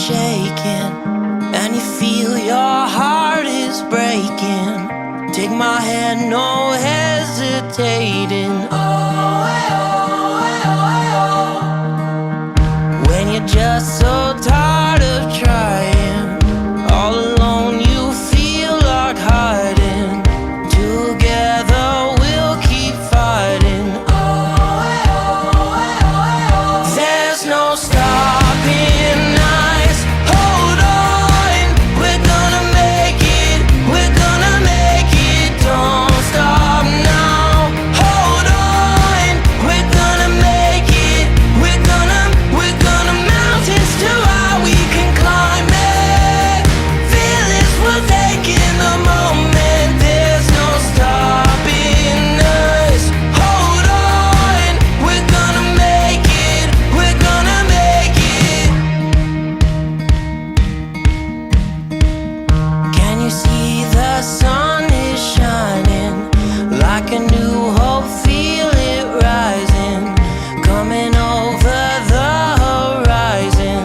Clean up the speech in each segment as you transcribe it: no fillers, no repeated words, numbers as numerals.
shaking, and you feel your heart is breaking. Take my hand, no hesitating. When you're just so tired of trying, all alone you feel like hiding. Together we'll keep fighting. There's no stopping us. Hold on, we're gonna make it. We're gonna make it. Don't stop now. Hold on, we're gonna make it. We're gonna mountains too high we can climb it. Feel this, we're taking the moment. There's no stopping us. Hold on, we're gonna make it. We're gonna make it. Can you see the sun is shining like a new hope? Feel it rising, coming over the horizon.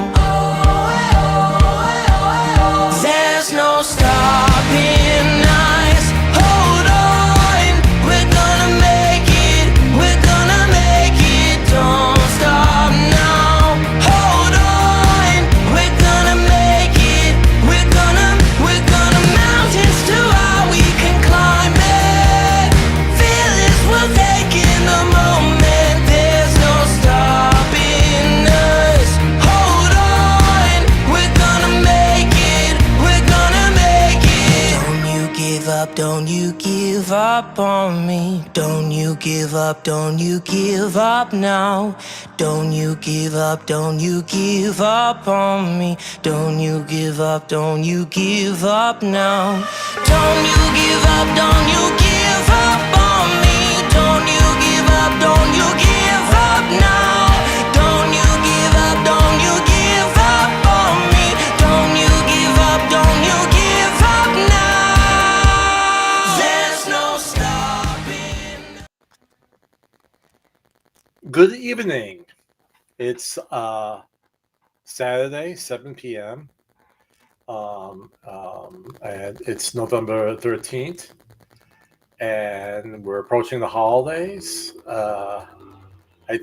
There's no stopping us. Hold on, we're gonna make it. We're gonna make it. Don't stop now. Hold on, we're gonna make it. We're gonna mountains too high we can climb it. Feel this, we're taking the moment. There's no stopping us. Hold on, we're gonna make it. We're gonna make it. Don't you give up, don't you give up on me. Don't you give up, don't you give up now. Don't you give up, don't you give up on me. Don't you give up, don't you give up now. Don't you give up, don't you give up on me. Don't you give up, don't you give up now. Don't you give up, don't you give up on me. Don't you give up, don't you give up now. There's no stopping. Good evening. It's Saturday, 7 p.m. And it's November 13th, and we're approaching the holidays. I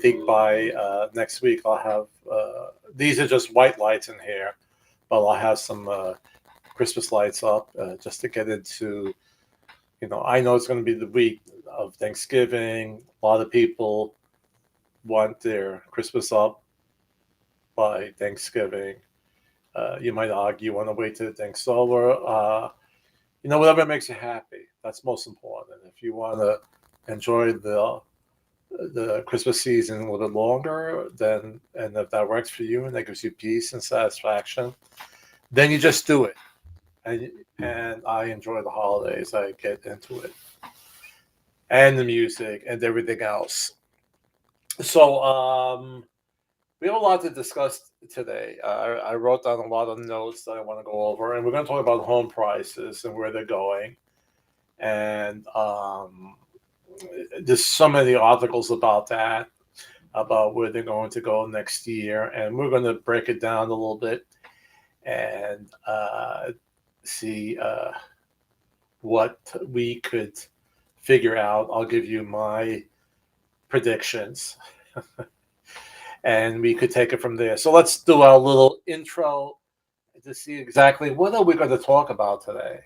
think by next week I'll have, these are just white lights in here, but I'll have some Christmas lights up just to get into, I know it's going to be the week of Thanksgiving. A lot of people want their Christmas up by Thanksgiving. You might argue you want to wait till things over. Whatever makes you happy. That's most important. If you want to enjoy the Christmas season a little bit longer, and if that works for you and that gives you peace and satisfaction, then you just do it. And I enjoy the holidays. I get into it, and the music and everything else. So we have a lot to discuss today. I wrote down a lot of notes that I want to go over, and we're going to talk about home prices and where they're going. And there's so many articles about that, about where they're going to go next year. And we're going to break it down a little bit and see what we could figure out. I'll give you my predictions. And we could take it from there. So let's do our little intro to see exactly what are we going to talk about today.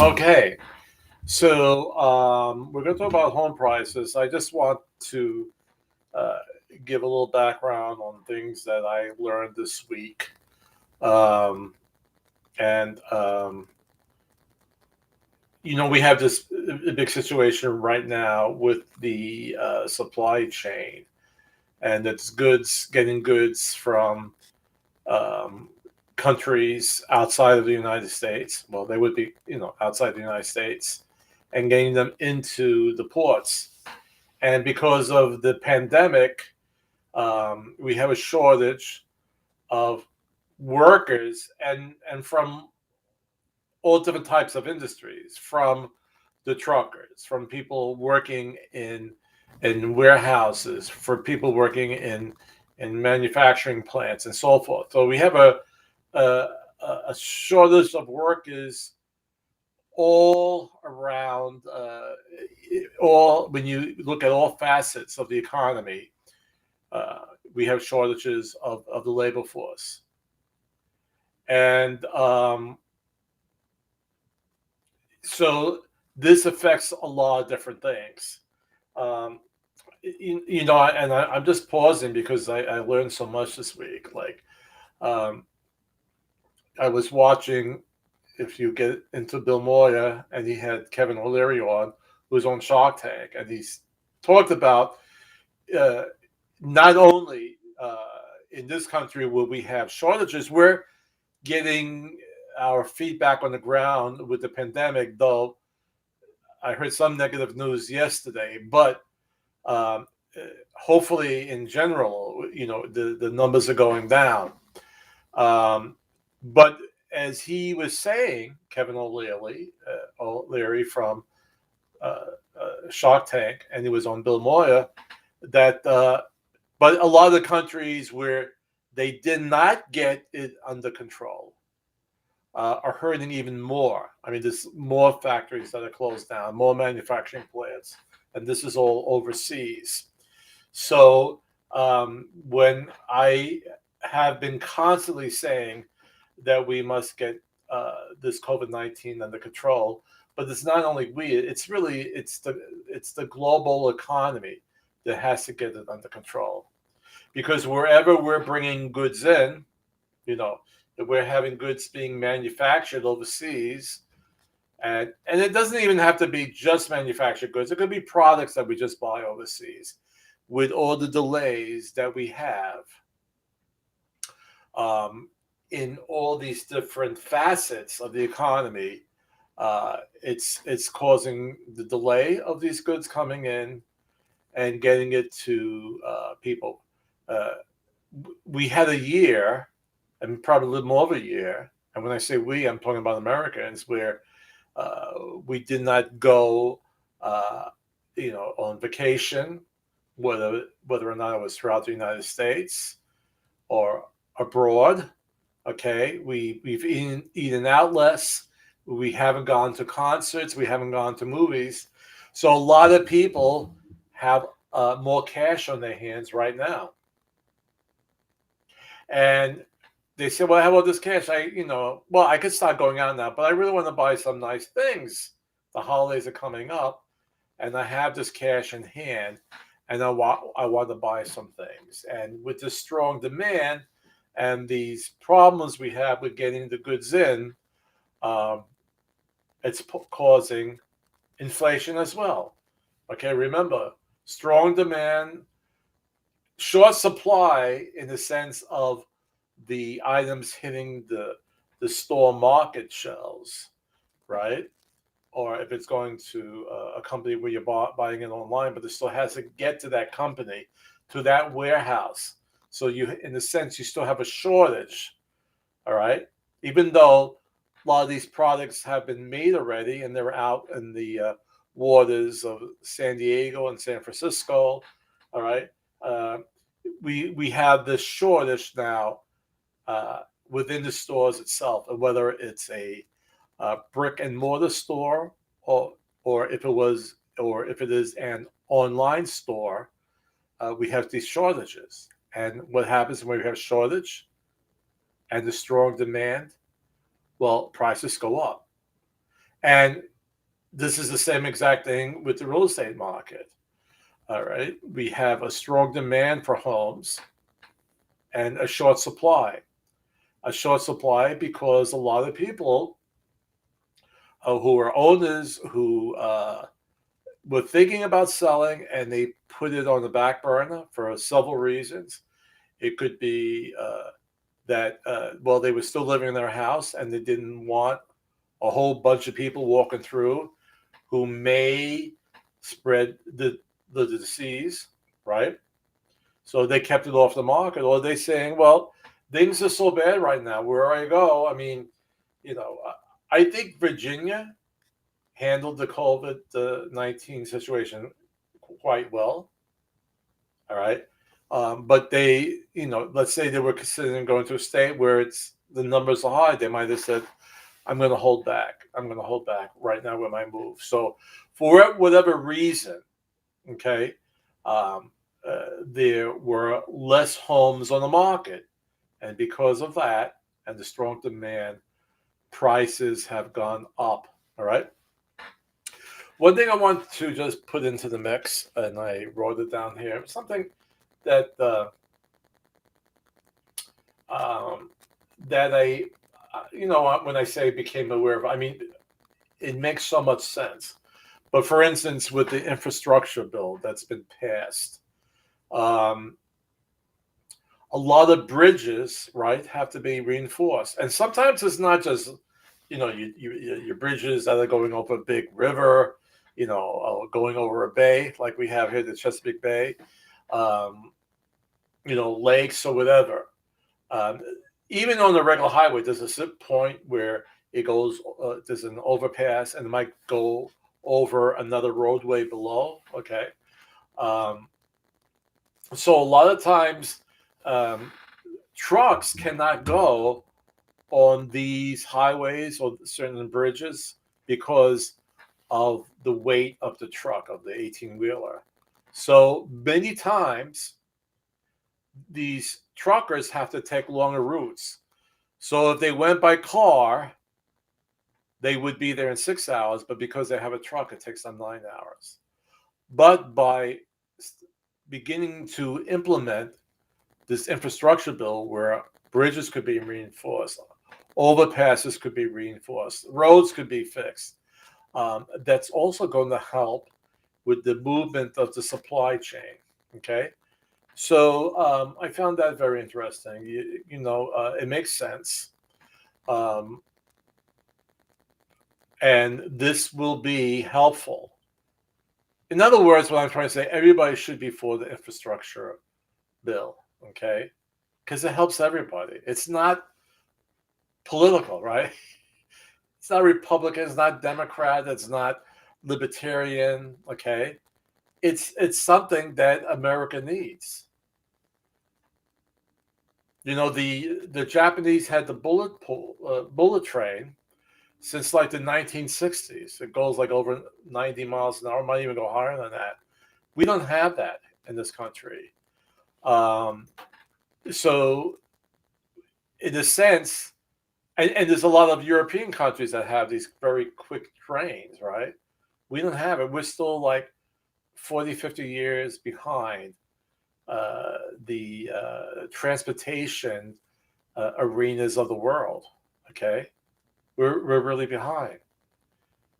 Okay, so we're going to talk about home prices. I just want to uh, give a little background on things that I learned this week. Um, and, we have this big situation right now with the supply chain, and it's getting goods from um, countries outside of the United States. Well, they would be, outside the United States, and getting them into the ports. And because of the pandemic, we have a shortage of workers, and from all different types of industries, from the truckers, from people working in warehouses, for people working in manufacturing plants, and so forth. So we have a, a shortage of workers all around, all when you look at all facets of the economy. uh, we have shortages of the labor force, and so this affects a lot of different things. um, I'm just pausing because I learned so much this week. Like, um, I was watching, if you get into Bill Moya, and he had Kevin O'Leary on, who's on Shark Tank, and he's talked about uh, not only in this country where we have shortages, we're getting our feet back on the ground with the pandemic, though I heard some negative news yesterday, but um, hopefully in general, the numbers are going down. But as he was saying, Kevin O'Leary from uh, Shark Tank, and he was on Bill Moya, that but a lot of the countries where they did not get it under control are hurting even more. I mean, there's more factories that are closed down, more manufacturing plants, and this is all overseas. So when I have been constantly saying that we must get this COVID-19 under control, but it's not only we; it's the global economy that has to get it under control, because wherever we're bringing goods in, you know, if we're having goods being manufactured overseas, and it doesn't even have to be just manufactured goods. It could be products that we just buy overseas. With all the delays that we have um, in all these different facets of the economy, it's causing the delay of these goods coming in and getting it to people. Uh, we had a year, and probably a little more of a year, and when I say we, I'm talking about Americans, where we did not go, on vacation, whether or not it was throughout the United States or abroad. Okay, we've eaten out less. We haven't gone to concerts. We haven't gone to movies. So a lot of people have more cash on their hands right now, and they said, "Well, how about this cash? I could start going out now, but I really want to buy some nice things. The holidays are coming up, and I have this cash in hand, and I want to buy some things." And with this strong demand and these problems we have with getting the goods in, um, it's causing inflation as well. Okay, remember, strong demand, short supply in the sense of the items hitting the store market shelves, right? Or if it's going to a company where you're buying it online, but it still has to get to that company, to that warehouse. So you, in a sense, you still have a shortage, all right? Even though a lot of these products have been made already and they're out in the waters of San Diego and San Francisco, all right? Uh, we have this shortage now uh, within the stores itself, and whether it's a brick and mortar store, or if it is an online store, we have these shortages. And what happens when we have shortage and the strong demand? Well, prices go up. And this is the same exact thing with the real estate market. All right. We have a strong demand for homes and a short supply. A short supply because a lot of people who are owners who were thinking about selling and they put it on the back burner for several reasons. It could be that, well, they were still living in their house and they didn't want a whole bunch of people walking through who may spread the disease, right? So they kept it off the market. Or they saying, well, things are so bad right now. Where I go, I mean, you know, I think Virginia handled the COVID-19 situation quite well. All right. But they, let's say they were considering going to a state where the numbers are high. They might have said, I'm going to hold back. I'm going to hold back right now with my move. So for whatever reason, okay, there were less homes on the market. And because of that and the strong demand, prices have gone up. All right. One thing I want to just put into the mix, and I wrote it down here, something that that I, when I say became aware of, I mean, it makes so much sense. But for instance, with the infrastructure bill that's been passed, a lot of bridges, right, have to be reinforced. And sometimes it's not just, your bridges that are going over a big river, going over a bay like we have here, the Chesapeake Bay, lakes or whatever. Even on the regular highway, there's a point where it goes, there's an overpass and it might go over another roadway below. Okay. So a lot of times, trucks cannot go on these highways or certain bridges because of the weight of the truck, of the 18-wheeler. So many times these truckers have to take longer routes. So if they went by car, they would be there in 6 hours, but because they have a truck, it takes them 9 hours. But by beginning to implement this infrastructure bill where bridges could be reinforced, overpasses could be reinforced, roads could be fixed, that's also going to help with the movement of the supply chain. Okay. So I found that very interesting. It makes sense. And this will be helpful. In other words, what I'm trying to say, everybody should be for the infrastructure bill, okay? Because it helps everybody. It's not political, right? It's not Republican, it's not Democrat, it's not Libertarian, okay? It's something that America needs. The Japanese had the bullet train since like the 1960s. It goes like over 90 miles an hour, might even go higher than that. We don't have that in this country. So in a sense, and there's a lot of European countries that have these very quick trains, right? We don't have it. We're still like 40, 50 years behind the transportation arenas of the world, okay? We're really behind.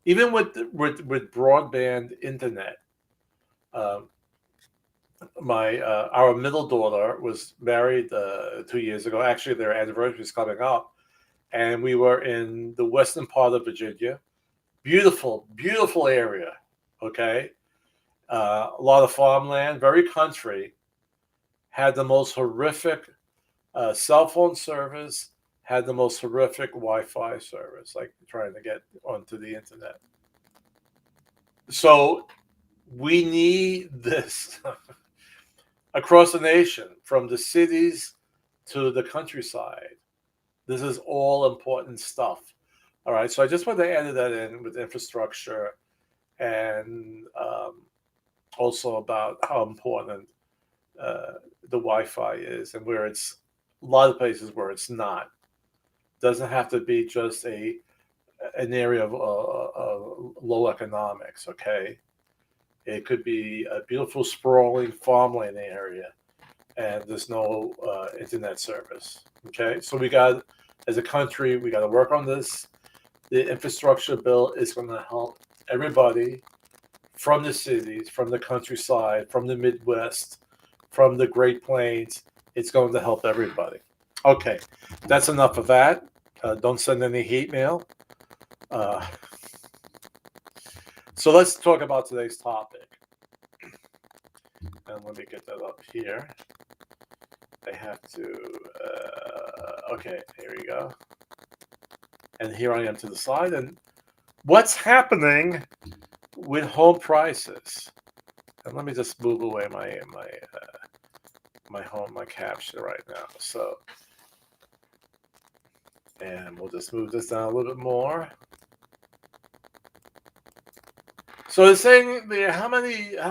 Even with broadband internet, our middle daughter was married 2 years ago. Actually, their anniversary is coming up, and we were in the western part of Virginia. Beautiful, beautiful area. Okay, a lot of farmland, very country. Had the most horrific cell phone service. Had the most horrific Wi-Fi service, like trying to get onto the internet. So we need this across the nation, from the cities to the countryside. This is all important stuff. All right. So I just want to add that in with infrastructure and also about how important the Wi-Fi is, and where it's a lot of places where it's not. Doesn't have to be just a an area of low economics. Okay, it could be a beautiful sprawling farmland area, and there's no internet service. Okay, so we got, as a country, we got to work on this. The infrastructure bill is going to help everybody from the cities, from the countryside, from the Midwest, from the Great Plains. It's going to help everybody. Okay, that's enough of that. Don't send any hate mail. So let's talk about today's topic. And let me get that up here. I have to, okay, here we go. And here I am to the side. And what's happening with home prices? And let me just move away my caption right now. So, and we'll just move this down a little bit more. So it's saying there, how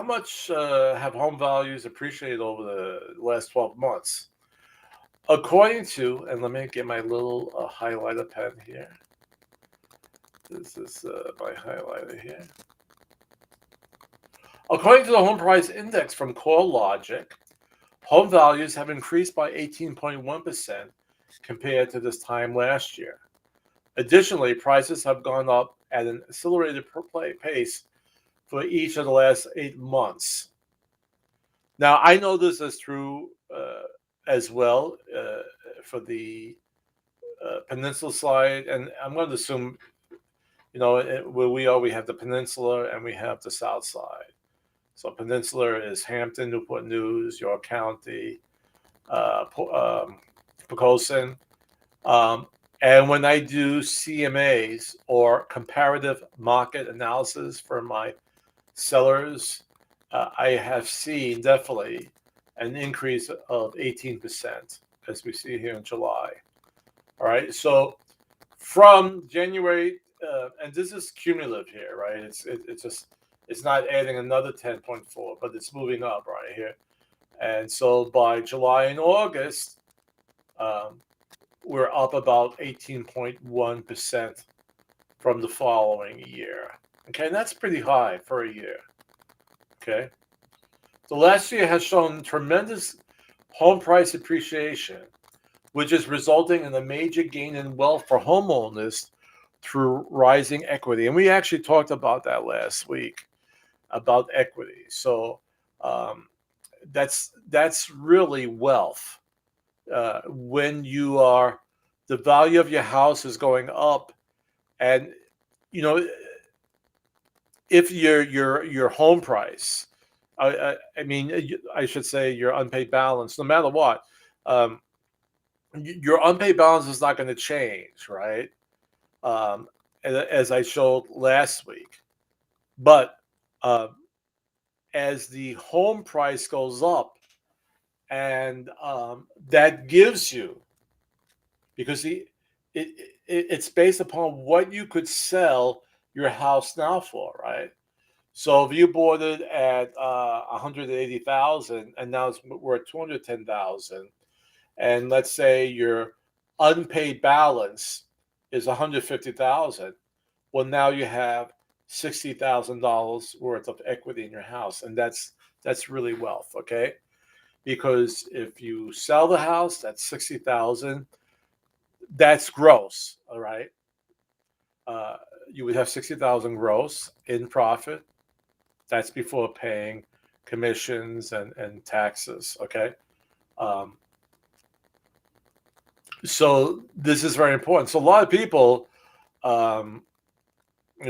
much have home values appreciated over the last 12 months? According to, and let me get my little highlighter pen here. This is my highlighter here. According to the Home Price Index from CoreLogic, home values have increased by 18.1% compared to this time last year. Additionally, prices have gone up at an accelerated pace for each of the last 8 months. Now, I know this is true as well for the peninsula side, and I'm going to assume, where we are, we have the peninsula and we have the south side. So peninsula is Hampton, Newport News, York County, Poquoson. And when I do CMAs or comparative market analysis for my sellers, I have seen definitely an increase of 18%, as we see here in July. All right, so from January, and this is cumulative here, right? It's not adding another 10.4, but it's moving up right here. And so by July and August, we're up about 18.1% from the following year. Okay, and that's pretty high for a year. Okay, the last year has shown tremendous home price appreciation, which is resulting in a major gain in wealth for homeowners through rising equity. And we actually talked about that last week, about equity. So that's really wealth. When the value of your house is going up, and if your home price, I should say your unpaid balance, no matter what, your unpaid balance is not going to change, right? As I showed last week, but as the home price goes up, and that gives you, because it's based upon what you could sell your house now for, right? So if you bought it at $180,000 and now it's worth $210,000, and let's say your unpaid balance is $150,000, well, now you have $60,000 worth of equity in your house, and that's really wealth, okay? Because if you sell the house, that's $60,000. That's gross, all right? You would have $60,000 gross in profit. That's before paying commissions and taxes, okay? So this is very important. So a lot of people,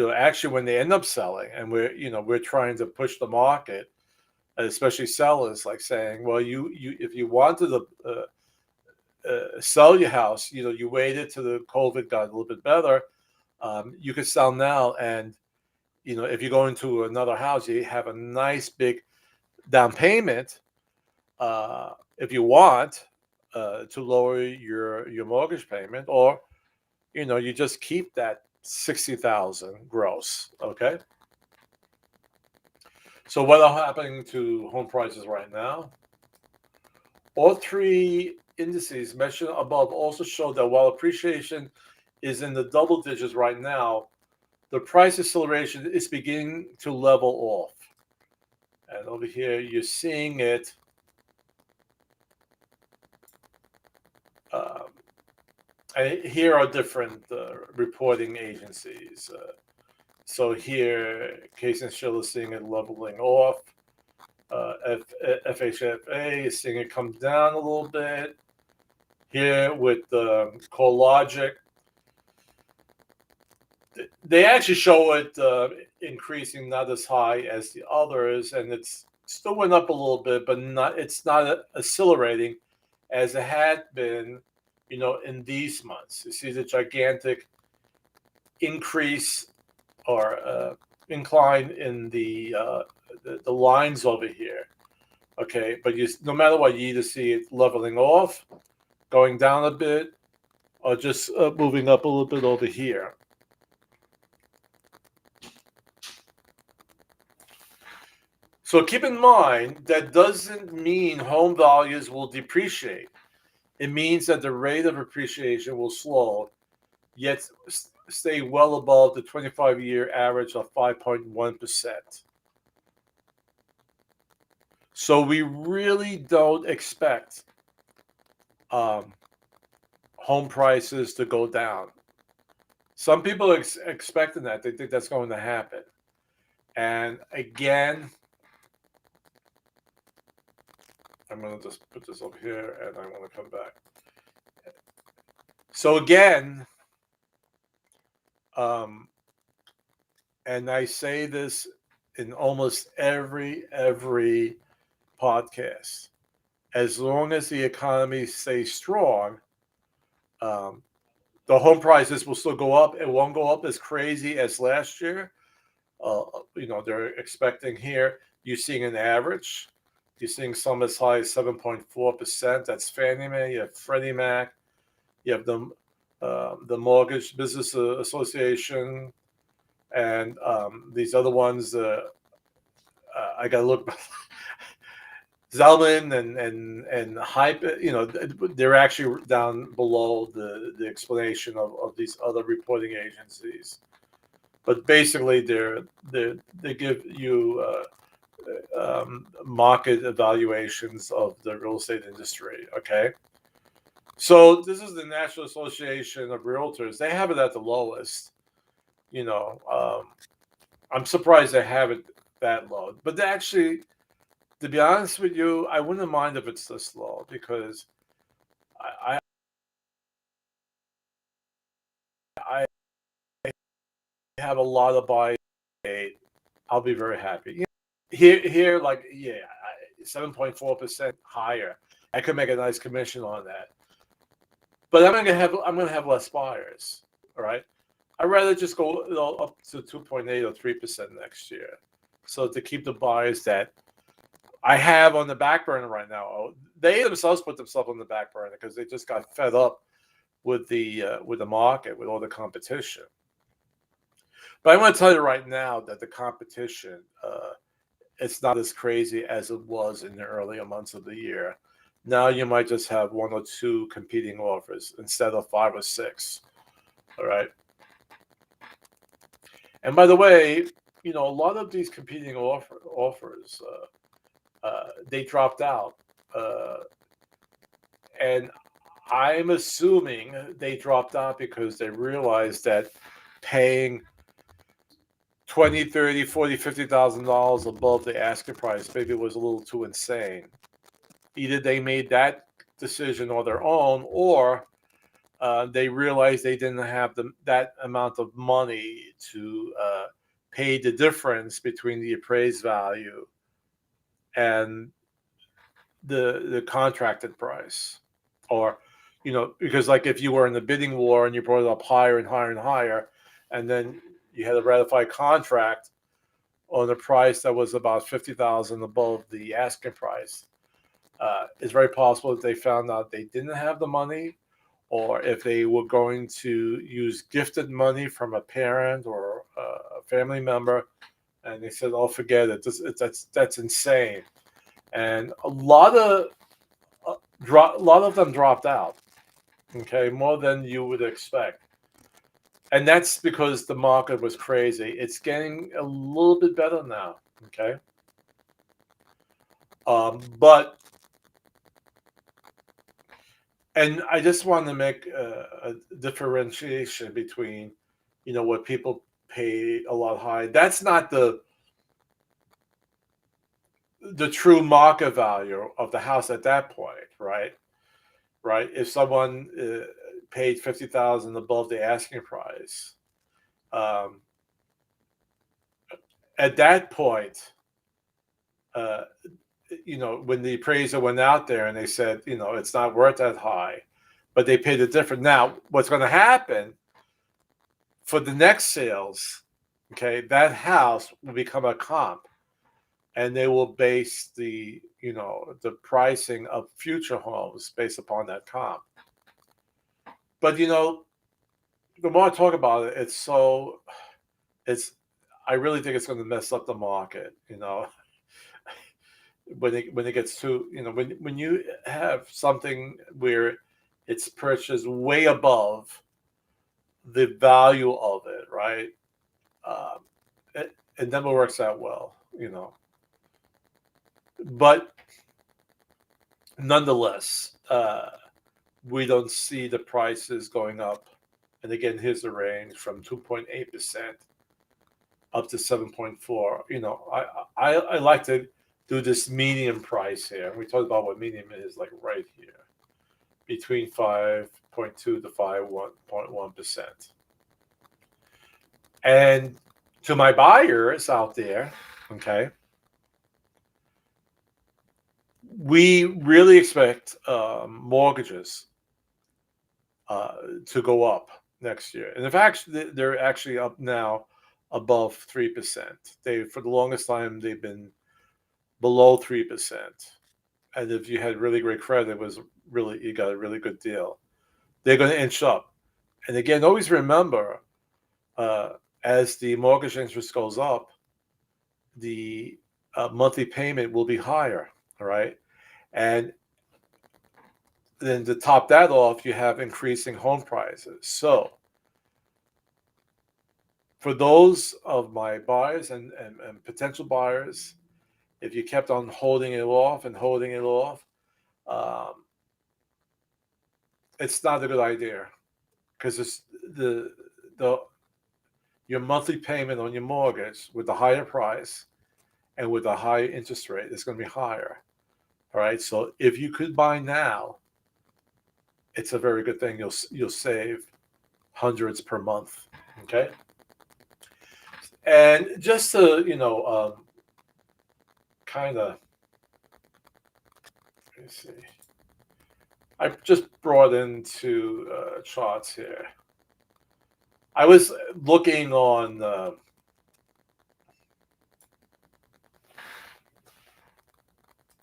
actually, when they end up selling, and we're trying to push the market, especially sellers, like saying, well, you if you wanted to sell your house, you waited till the COVID got a little bit better, you could sell now, and if you go into another house, you have a nice big down payment, if you want to lower your mortgage payment, or you just keep that $60,000 gross. Okay. So what are happening to home prices right now? All three indices mentioned above also show that while appreciation is in the double digits right now, the price acceleration is beginning to level off. And over here, you're seeing it. And here are different reporting agencies. So here, Case and Shell is seeing it leveling off. FHFA is seeing it come down a little bit. Here with CoreLogic, they actually show it increasing not as high as the others, and it's still went up a little bit, but it's not accelerating as it had been, in these months. You see the gigantic increase or incline in the lines over here. Okay, but no matter what, you either see it leveling off, going down a bit, or just moving up a little bit over here. So keep in mind, that doesn't mean home values will depreciate. It means that the rate of appreciation will slow, yet stay well above the 25-year average of 5.1%. So we really don't expect home prices to go down. Some people are expecting that. They think that's going to happen. And again, I'm going to just put this up here, and I want to come back. So again, and I say this in almost every podcast, as long as the economy stays strong, the home prices will still go up. It won't go up as crazy as last year. They're expecting here, you're seeing an average. You're seeing some as high as 7.4%. That's Fannie Mae. You have Freddie Mac. You have the Mortgage Business Association, and these other ones. I got to look. Zelman and Hype. They're actually down below the explanation of these other reporting agencies. But basically, they give you market evaluations of the real estate industry. Okay, so this is the National Association of Realtors. They have it at the lowest. I'm surprised they have it that low. But actually, to be honest with you, I wouldn't mind if it's this low, because I have a lot of buy. I'll be very happy. Here, 7.4% higher. I could make a nice commission on that, but I'm gonna have less buyers. All right, I'd rather just go up to 2.8 or 3% next year, so to keep the buyers that I have on the back burner right now. They themselves put themselves on the back burner because they just got fed up with the market, with all the competition. But I want to tell you right now that the competition, it's not as crazy as it was in the earlier months of the year. Now you might just have one or two competing offers instead of 5 or 6. All right. And by the way, a lot of these competing offers, they dropped out. And I'm assuming they dropped out because they realized that paying $20,000, $30,000, $40,000, $50,000 above the asking price maybe was a little too insane. Either they made that decision on their own, or they realized they didn't have that amount of money to pay the difference between the appraised value and the contracted price. Or, because like if you were in the bidding war and you brought it up higher and higher and higher, and then you had a ratified contract on a price that was about $50,000 above the asking price, it's very possible that they found out they didn't have the money, or if they were going to use gifted money from a parent or a family member, and they said, "Oh, forget it. That's insane." And a lot of them dropped out. Okay, more than you would expect. And that's because the market was crazy. It's getting a little bit better now. Okay. But and I just want to make a differentiation between, what people pay a lot high. That's not the true market value of the house at that point, right? Right. If someone paid 50,000 above the asking price, um, at that point, uh, when the appraiser went out there and they said, it's not worth that high, but they paid the difference. Now, what's going to happen for the next sales? Okay, that house will become a comp, and they will base the pricing of future homes based upon that comp. But the more I talk about it, it's I really think it's going to mess up the market. When it gets to when you have something where it's purchased way above the value of it, right? Um, it never works out well. But nonetheless, we don't see the prices going up. And again, here's the range from 2.8% up to 7.4. I like to do this medium price here. We talked about what medium is, like right here, between 5.2 to 5.1%. And to my buyers out there, okay, we really expect mortgages to go up next year. And in fact, they're actually up now above 3%. For the longest time, they've been below 3%. And if you had really great credit, you got a really good deal. They're going to inch up. And again, always remember, as the mortgage interest goes up, the monthly payment will be higher, all right? And then to top that off, you have increasing home prices. So for those of my buyers and potential buyers, if you kept on holding it off, it's not a good idea, because it's your monthly payment on your mortgage with the higher price and with a higher interest rate is going to be higher. All right. So if you could buy now, it's a very good thing. You'll save hundreds per month. Okay. And just to kind of, let me see. I just brought in two charts here. I was looking on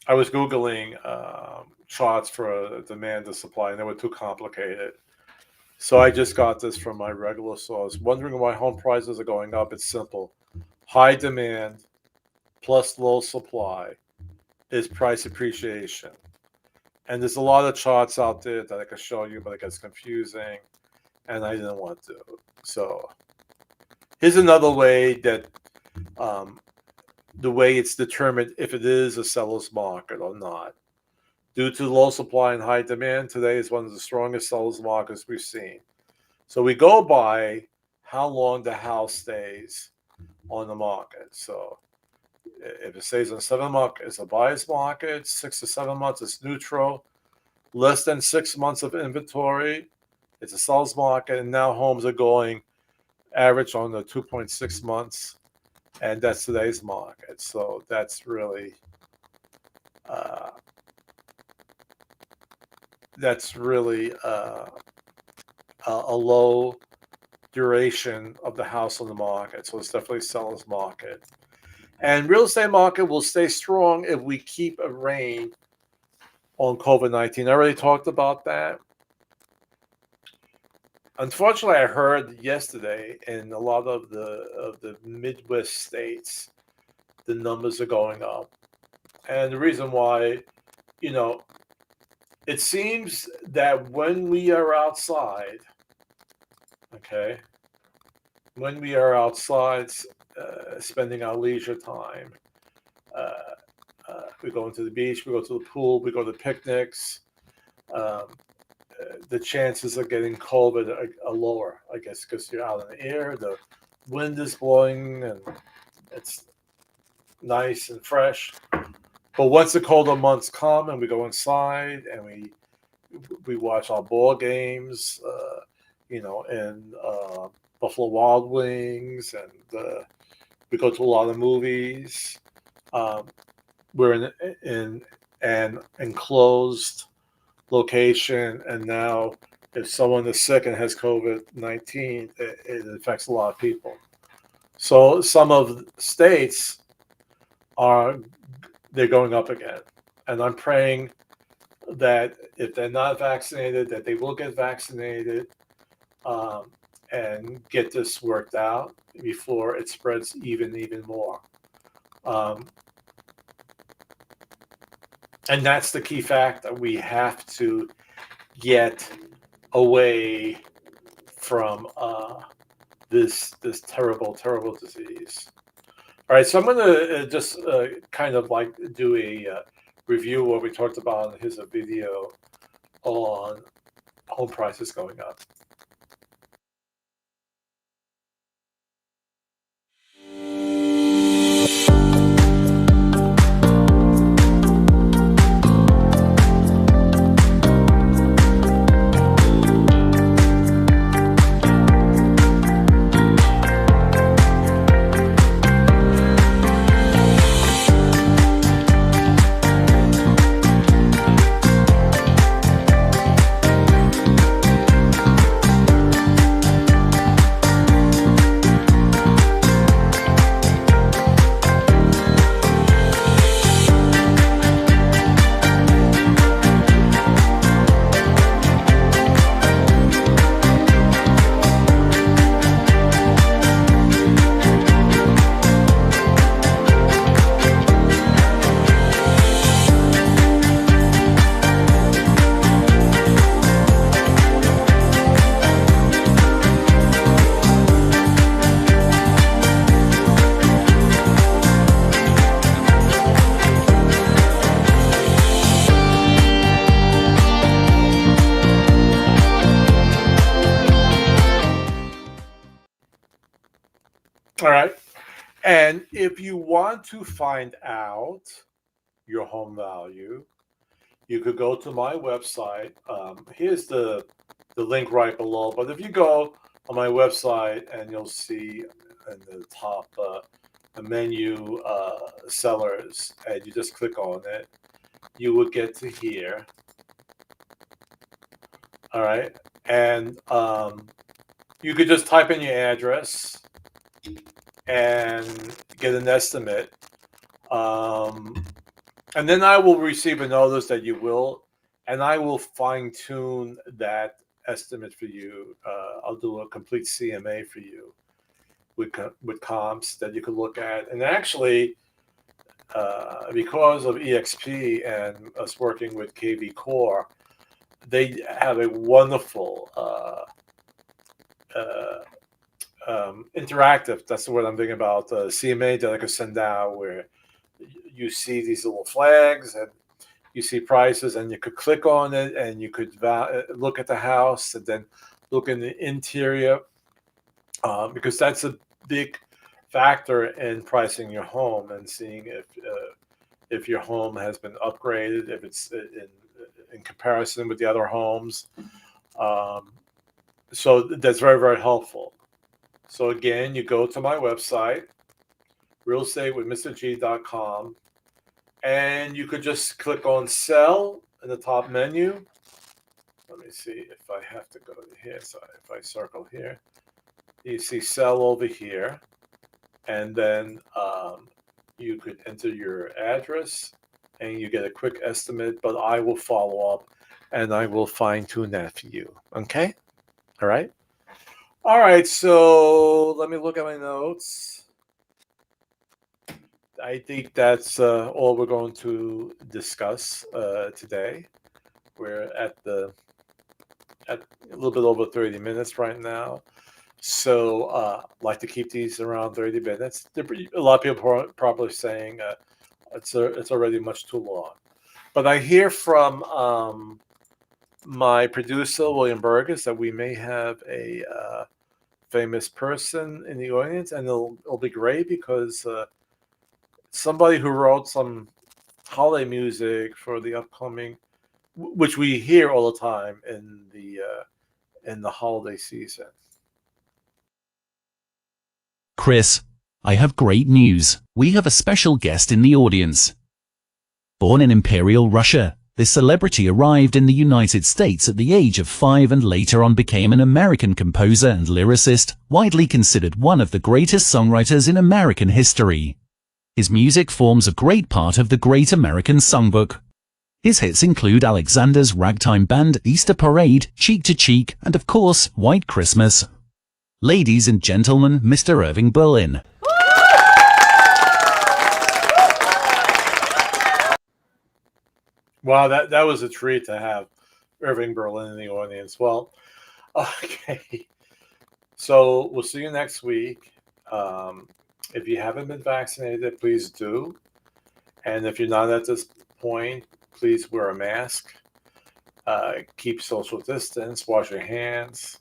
I was Googling charts for demand and supply, and they were too complicated. So I just got this from my regular source. Wondering why home prices are going up? It's simple. High demand plus low supply is price appreciation. And there's a lot of charts out there that I could show you, but it gets confusing, and I didn't want to. So here's another way that the way it's determined if it is a seller's market or not. Due to low supply and high demand, today is one of the strongest seller's markets we've seen. So we go by how long the house stays on the market. So if it stays on 7 months, it's a buyer's market. 6 to 7 months, it's neutral. Less than 6 months of inventory, it's a seller's market. And now homes are going average on the 2.6 months. And that's today's market. So that's really a low duration of the house on the market. So it's definitely seller's market. And real estate market will stay strong if we keep a rein on COVID-19. I already talked about that. Unfortunately, I heard yesterday in a lot of the Midwest states, the numbers are going up. And the reason why, it seems that when we are outside, okay, when we are outside spending our leisure time, we go into the beach, we go to the pool, we go to picnics. Um, the chances of getting COVID are lower, I guess, because you're out in the air, the wind is blowing, and it's nice and fresh. But once the colder months come and we go inside and we watch our ball games, and Buffalo Wild Wings, and we go to a lot of movies. Um, we're in an enclosed location, and now if someone is sick and has COVID-19, it affects a lot of people. So some of the states they're going up again, and I'm praying that if they're not vaccinated, that they will get vaccinated, um, and get this worked out before it spreads even more. Um, and that's the key fact, that we have to get away from this terrible disease. All right, so I'm going to just kind of like do a review of what we talked about in his video on home prices going up. All right. And if you want to find out your home value, you could go to my website. Here's the link right below. But if you go on my website, and you'll see in the top the menu, sellers, and you just click on it, you would get to here. All right. And you could just type in your address and get an estimate. And then I will receive a notice that you will, and I will fine tune that estimate for you. I'll do a complete CMA for you with comps that you could look at. And actually, because of EXP and us working with KV Core, they have a wonderful interactive, that's the word I'm thinking about, CMA that I could send out, where you see these little flags and you see prices, and you could click on it, and you could look at the house, and then look in the interior, because that's a big factor in pricing your home and seeing if your home has been upgraded, if it's in comparison with the other homes. So that's very, very helpful. So again, you go to my website, realestatewithmrg.com, and you could just click on sell in the top menu. Let me see if I have to go to here. So if I circle here, you see sell over here, and then you could enter your address and you get a quick estimate, but I will follow up and I will fine tune that for you. Okay? All right. All right. So let me look at my notes. I think that's all we're going to discuss today. We're at a little bit over 30 minutes right now. So like to keep these around 30 minutes. A lot of people are probably saying it's already much too long. But I hear from my producer, William Burgess, that we may have a famous person in the audience, and it'll be great because somebody who wrote some holiday music for the upcoming, which we hear all the time in the holiday season. Chris, I have great news. We have a special guest in the audience. Born in Imperial Russia, this celebrity arrived in the United States at the age of 5 and later on became an American composer and lyricist, widely considered one of the greatest songwriters in American history. His music forms a great part of the Great American Songbook. His hits include Alexander's Ragtime Band, Easter Parade, Cheek to Cheek, and of course, White Christmas. Ladies and gentlemen, Mr. Irving Berlin. Wow, that was a treat to have Irving Berlin in the audience. Well, okay. So we'll see you next week. If you haven't been vaccinated, please do. And if you're not at this point, please wear a mask. Keep social distance. Wash your hands.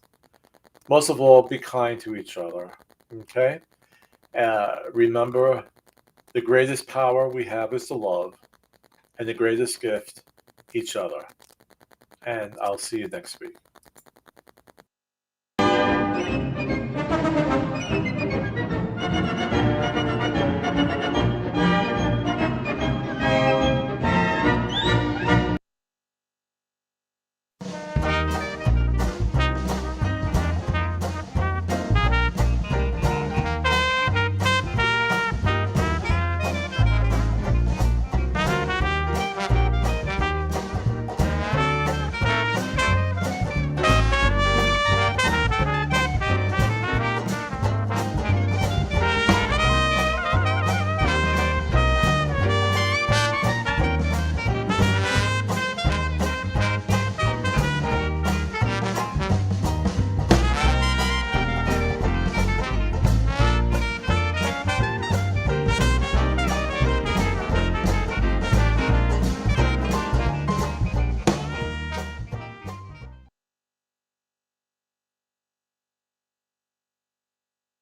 Most of all, be kind to each other. Okay? Remember, the greatest power we have is to love. And the greatest gift, each other. And I'll see you next week.